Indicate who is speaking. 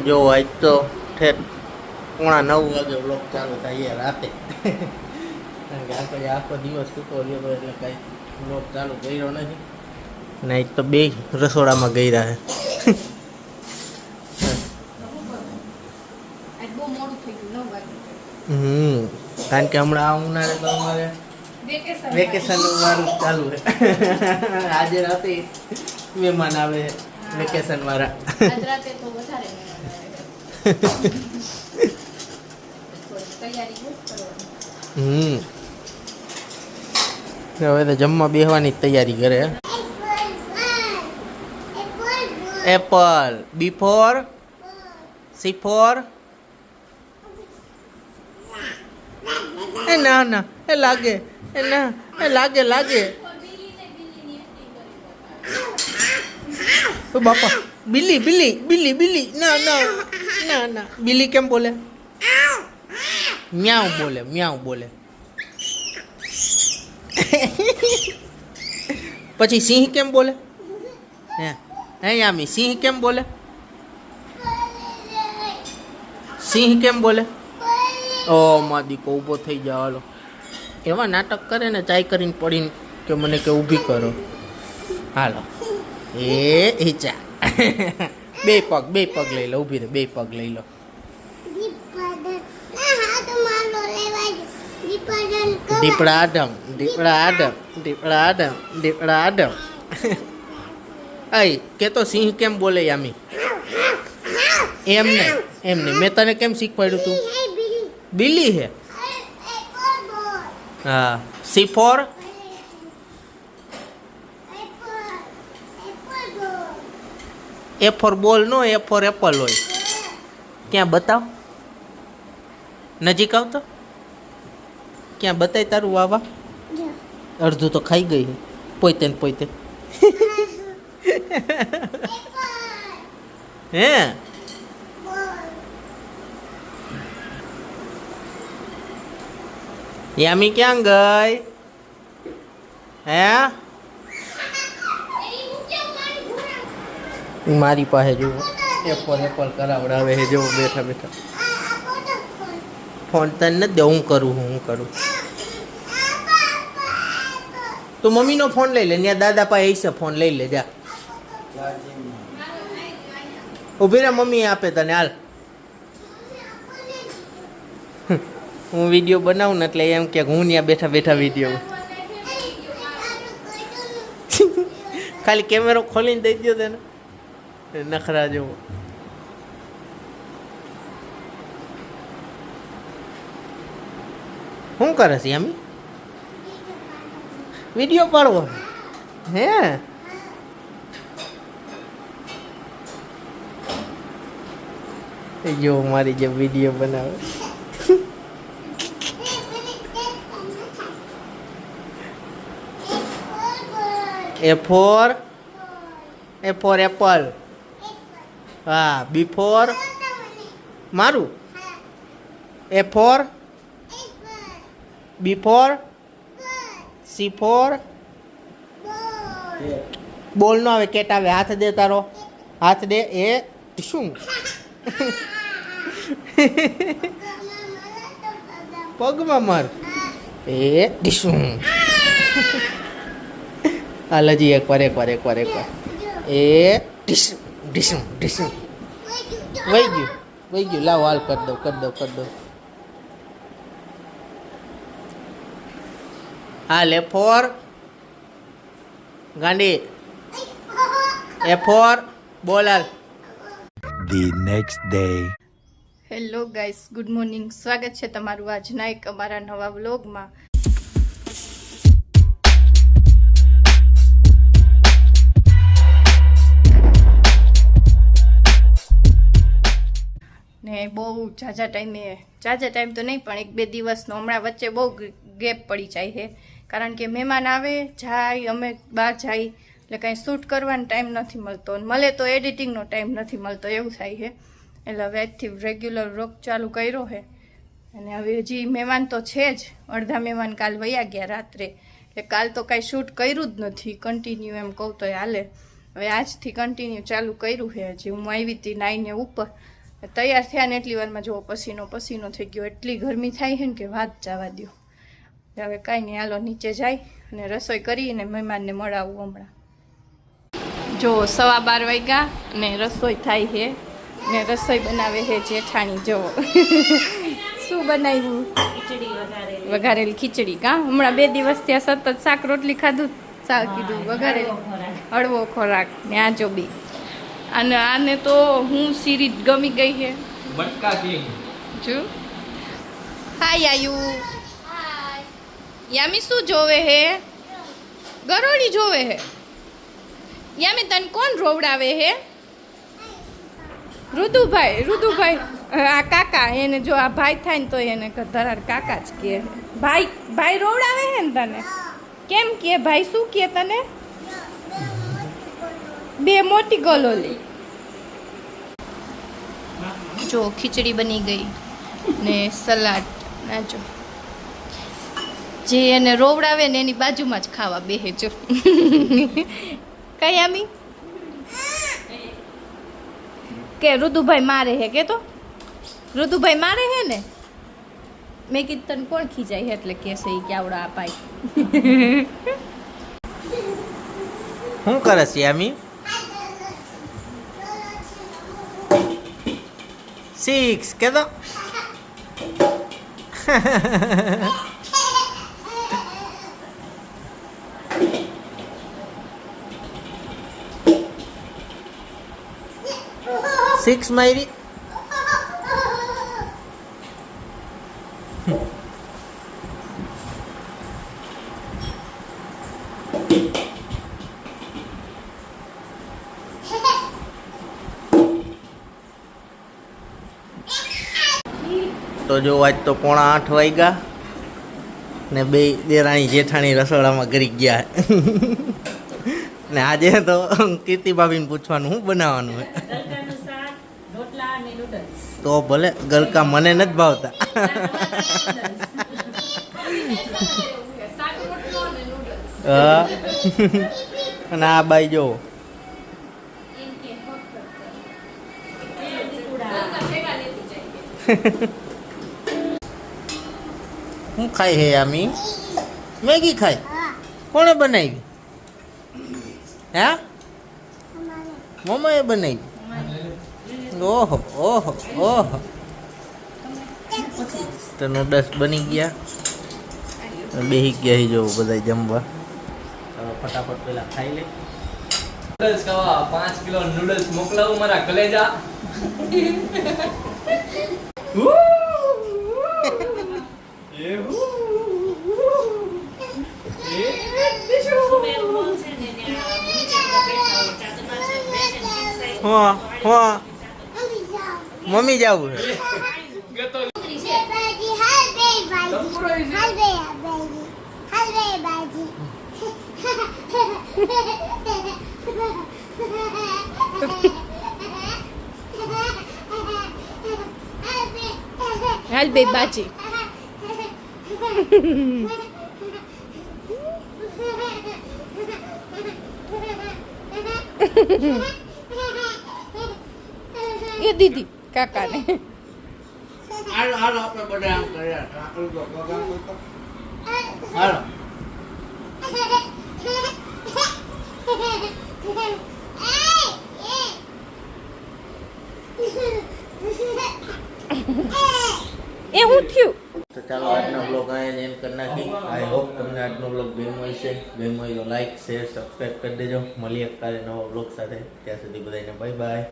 Speaker 1: જો આજ તો ઠેઠ 8:30 વાગે વ્લોગ ચાલુ થાય રાતે કારણ કે આપણે આખો દિવસ સૂતો રહ્યો એટલે કાંઈ વ્લોગ ચાલુ કર્યો નથી ને આજ તો બે રસોડામાં ગઈ રહ્યા કારણ કે હમણાં આ ઉનાળે તો અમારે વેકેશન વાળું ચાલુ છે આજે રાતે મહેમાન આવે વેકેશન વાળા હવે તો જમવા બેસવાની તૈયારી કરે apple B for C for A ના ના એ લાગે એ ના એ લાગે લાગે ઓ બાપા બિલ્લી બિલ્લી બિલ્લી બિલ્લી ના ના ના ના બિલ્લી કેમ બોલે મ્યાઉ બોલે મ્યાઉ બોલે પછી સિંહ કેમ બોલે હે યામી સિંહ કેમ બોલે સિંહ કેમ બોલે ઓ માદીકો ઊભો થઈ જાવ હાલો એવા નાટક કરે ને ચાય કરીને પડીને કે મને કે ઊભી કરો હાલો એ ચા બે પગ લઈ લો ઊભી રહે બે પગ લઈ લો દીપડા આડમ દીપડા આડમ દીપડા આડમ દીપડા આડમ અય કે તો સિંહ કેમ બોલે યામી એમને એમને મેં તને કેમ શીખવાડ્યું તું બિલ્લી હે હા સી ફોર એ ફોર બોલ નો એ ફોર એપલ હોય ક્યાં બતાવ નજીક આવતો ક્યાં બતાય તારું વાવા અડધું તો ખાઈ ગઈ પોતે ને પોતે હે યામી ક્યાં ગઈ હે મારી પાસે જુઓ એપલ કરાવડાવે છે જો બેઠા બેઠા ફોન તને નથી દે હું કરું તું મમ્મીનો ફોન લઈ લે ત્યાં દાદા પાસે છે ફોન લઈ લે જા ઊભી રે મમ્મી આપે તને હાલ હું વિડીયો બનાવું ને એટલે એમ કે હું ત્યાં બેઠા બેઠા વિડીયો ખાલી કેમેરો ખોલીને દઈ દો તેને નખરા જેવો શું કરે છે યામી વિડીયો પાડવો હે જો મારી જે વિડીયો બનાવે એ ફોર એપલ હા બી ફોર મારું એ four B for C four બોલ નો આવે કેટ આવે હાથ દે તારો હાથ દે એ શું પગમાં માર એ ડીશું હાલ હજી એકવાર એ ડીશું વહી ગયું લાવ હાલ કરી દઉં હાલ એ ફોર ગાંડી એ ફોર બોલ હાલ
Speaker 2: The next day.
Speaker 3: Hello guys, good morning. સ્વાગત છે તમારું આજના એક અમારા નવા વ્લોગમાં. ને બહુ ઝાઝા ટાઈમ તો નહીં પણ 1-2 દિવસનો હમણાં વચ્ચે બહુ ગેપ પડી જાય છે, કારણ કે મહેમાન આવે જાય, અમે બહાર જાય એટલે કાંઈ શૂટ કરવાનો ટાઈમ નથી મળતો, મળે તો એડિટિંગનો ટાઈમ નથી મળતો, એવું થાય છે. એટલે હવે આજથી રેગ્યુલર વ્લોગ ચાલુ કર્યો છે. અને હવે હજી મહેમાન તો છે જ, અડધા મહેમાન કાલ વયા ગયા રાત્રે, એટલે કાલ તો કાંઈ શૂટ કર્યું જ નથી કન્ટિન્યુ, એમ કહું તો હાલે. હવે આજથી કન્ટિન્યુ ચાલુ કર્યું છે. હજી હું આવી હતી નાઈને ઉપર, તૈયાર થયા ને એટલી વારમાં જો પસીનો થઈ ગયો. એટલી ગરમી થાય છે ને કે વાત જવા દો. હવે કાંઈ નહીં, હાલો નીચે જાય અને રસોઈ કરીને મહેમાનને મળાવું હમણાં. જો 12:15 વાગ્યા ને રસોઈ થાય છે ને રસોઈ બનાવે છે જેઠાણી. જો શું બનાવ્યું? વઘારેલી ખીચડી. કા હમણાં 2 દિવસ ત્યાં સતત શાક રોટલી ખાધું, શાક કીધું વઘારેલી હળવો ખોરાક ને આ જો બી. અને આને તો હું સિરીઝ ગમી ગઈ છે
Speaker 1: બટકા કિંગ.
Speaker 3: જો હાય આયુ. યામી શું જોવે હે? ગરોળી જોવે હે. યામી તને કોણ રોવડાવે હે? રુદુભાઈ આ કાકા. એને જો આ ભાઈ થાય ને તો એને ધરાર કાકા જ કહે. ભાઈ રોવડાવે હે ને તને? કેમ કે ભાઈ શું કહે તને? 2 મોટી ગલોલી. જો ખીચડી બની ગઈ ને સલાડ. ના જો જે એને રોવડાવે ને એની બાજુમાં જ ખાવા બેહે. જો કઈ આમી કે રુદુભાઈ મારે હે કે તો રુદુભાઈ મારે હે ને. મેં કીધું તને કોણ ખીજાય એટલે કેસે કે આવડા અપાય.
Speaker 1: શું કરે છે યામી? 6 કે તો 6 મારી. તો જો આજ તો 7:45 વાગ્યા ને 2 દેરાણી જેઠાણી રસોડામાં કરી ગયા. ને આજે તો કીર્તિ ભાભીને પૂછવાનું શું બનાવવાનું હોય. તો ભલે ગલકા મને નથી ભાવતા. અને આ બાઈ જો શું ખાય હે આમી? મેગી ખાય? કોણે બનાવી? હે મમ્માએ બનાવી? ઓહો ઓહો ઓહો. તો નૂડલ્સ બની ગયા, બેસી ગયા જો બધા જમવા. હવે ફટાફટ પેલા ખાઈ લે.
Speaker 4: નૂડલ્સ ખાવા 5 કિલો નૂડલ્સ મોકલાવું મારા કલેજા.
Speaker 1: મમ્મી જાવું
Speaker 3: હાલ બે બાજી. એ દીદી કાકાને
Speaker 1: હાલો આપણે બધા આમ કર્યા. હાલો
Speaker 3: એ હું થયું.
Speaker 1: તો ચાલો આજનો બ્લોગ અહીંયા એન્ડ કરી નાખી. આઈ હોપ તમને આજનો બ્લોગ ગમ્યો હશે. ગમ્યો હોય તો લાઈક શેર સબસ્ક્રાઈબ કરી દેજો. મળીએ કાલે નવા બ્લોગ સાથે. ત્યાં સુધી બધાને બાય બાય.